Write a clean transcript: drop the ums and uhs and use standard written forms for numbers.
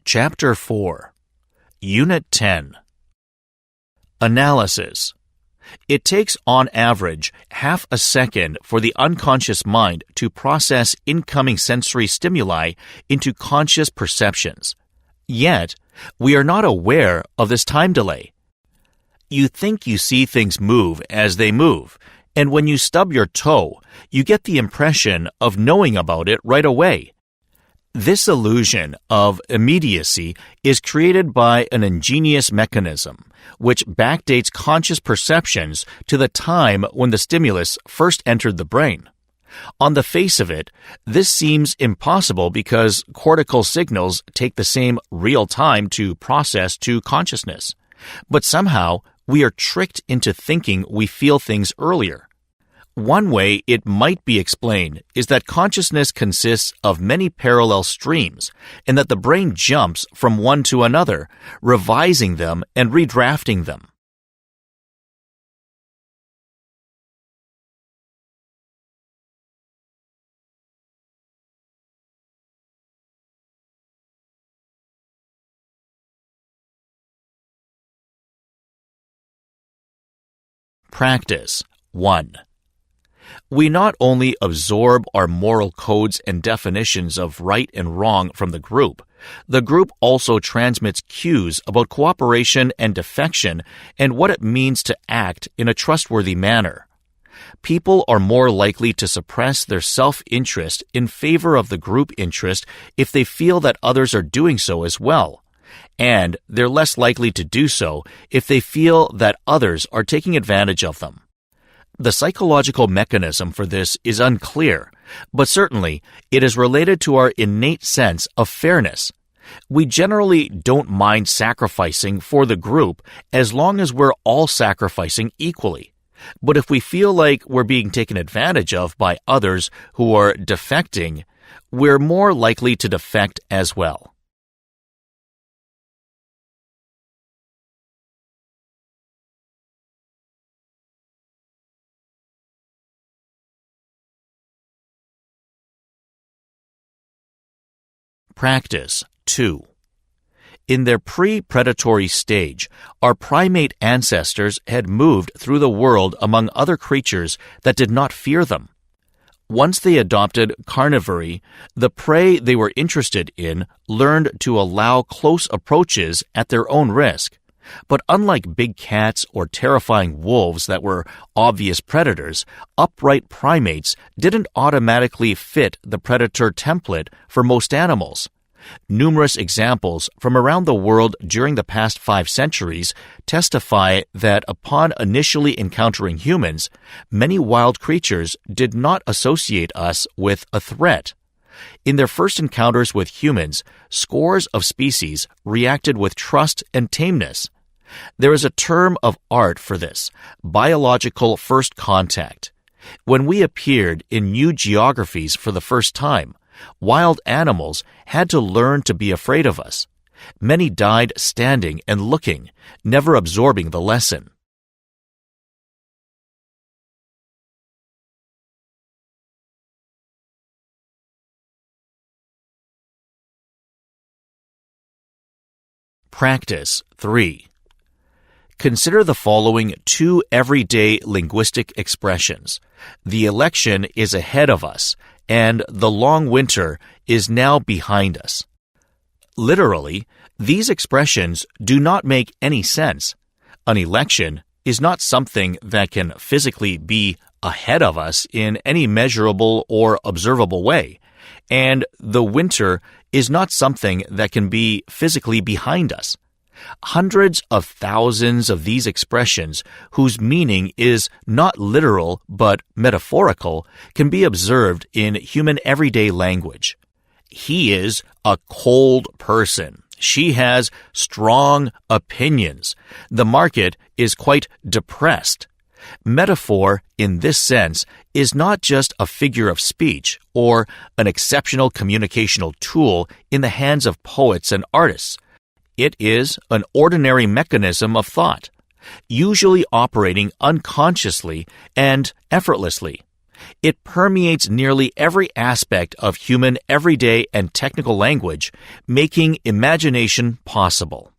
Chapter 4, Unit 10. Analysis. It takes on average half a second for the unconscious mind to process incoming sensory stimuli into conscious perceptions. Yet, we are not aware of this time delay. You think you see things move as they move, and when you stub your toe, you get the impression of knowing about it right away. This illusion of immediacy is created by an ingenious mechanism, which backdates conscious perceptions to the time when the stimulus first entered the brain. On the face of it, this seems impossible because cortical signals take the same real time to process to consciousness. But somehow, we are tricked into thinking we feel things earlier. One way it might be explained is that consciousness consists of many parallel streams, and that the brain jumps from one to another, revising them and redrafting them. Practice 1. We not only absorb our moral codes and definitions of right and wrong from the group also transmits cues about cooperation and defection and what it means to act in a trustworthy manner. People are more likely to suppress their self-interest in favor of the group interest if they feel that others are doing so as well, and they're less likely to do so if they feel that others are taking advantage of them. The psychological mechanism for this is unclear, but certainly it is related to our innate sense of fairness. We generally don't mind sacrificing for the group as long as we're all sacrificing equally. But if we feel like we're being taken advantage of by others who are defecting, we're more likely to defect as well. Practice 2. In their pre-predatory stage, our primate ancestors had moved through the world among other creatures that did not fear them. Once they adopted carnivory, the prey they were interested in learned to allow close approaches at their own risk. But unlike big cats or terrifying wolves that were obvious predators, upright primates didn't automatically fit the predator template for most animals. Numerous examples from around the world during the past 5 centuries testify that upon initially encountering humans, many wild creatures did not associate us with a threat. In their first encounters with humans, scores of species reacted with trust and tameness. There is a term of art for this, biological first contact. When we appeared in new geographies for the first time, wild animals had to learn to be afraid of us. Many died standing and looking, never absorbing the lesson. Practice 3. Consider the following 2 everyday linguistic expressions. The election is ahead of us, and the long winter is now behind us. Literally, these expressions do not make any sense. An election is not something that can physically be ahead of us in any measurable or observable way, and the winter is not something that can be physically behind us. Hundreds of thousands of these expressions, whose meaning is not literal but metaphorical, can be observed in human everyday language. He is a cold person. She has strong opinions. The market is quite depressed. Metaphor, in this sense, is not just a figure of speech or an exceptional communicational tool in the hands of poets and artists. It is an ordinary mechanism of thought, usually operating unconsciously and effortlessly. It permeates nearly every aspect of human everyday and technical language, making imagination possible.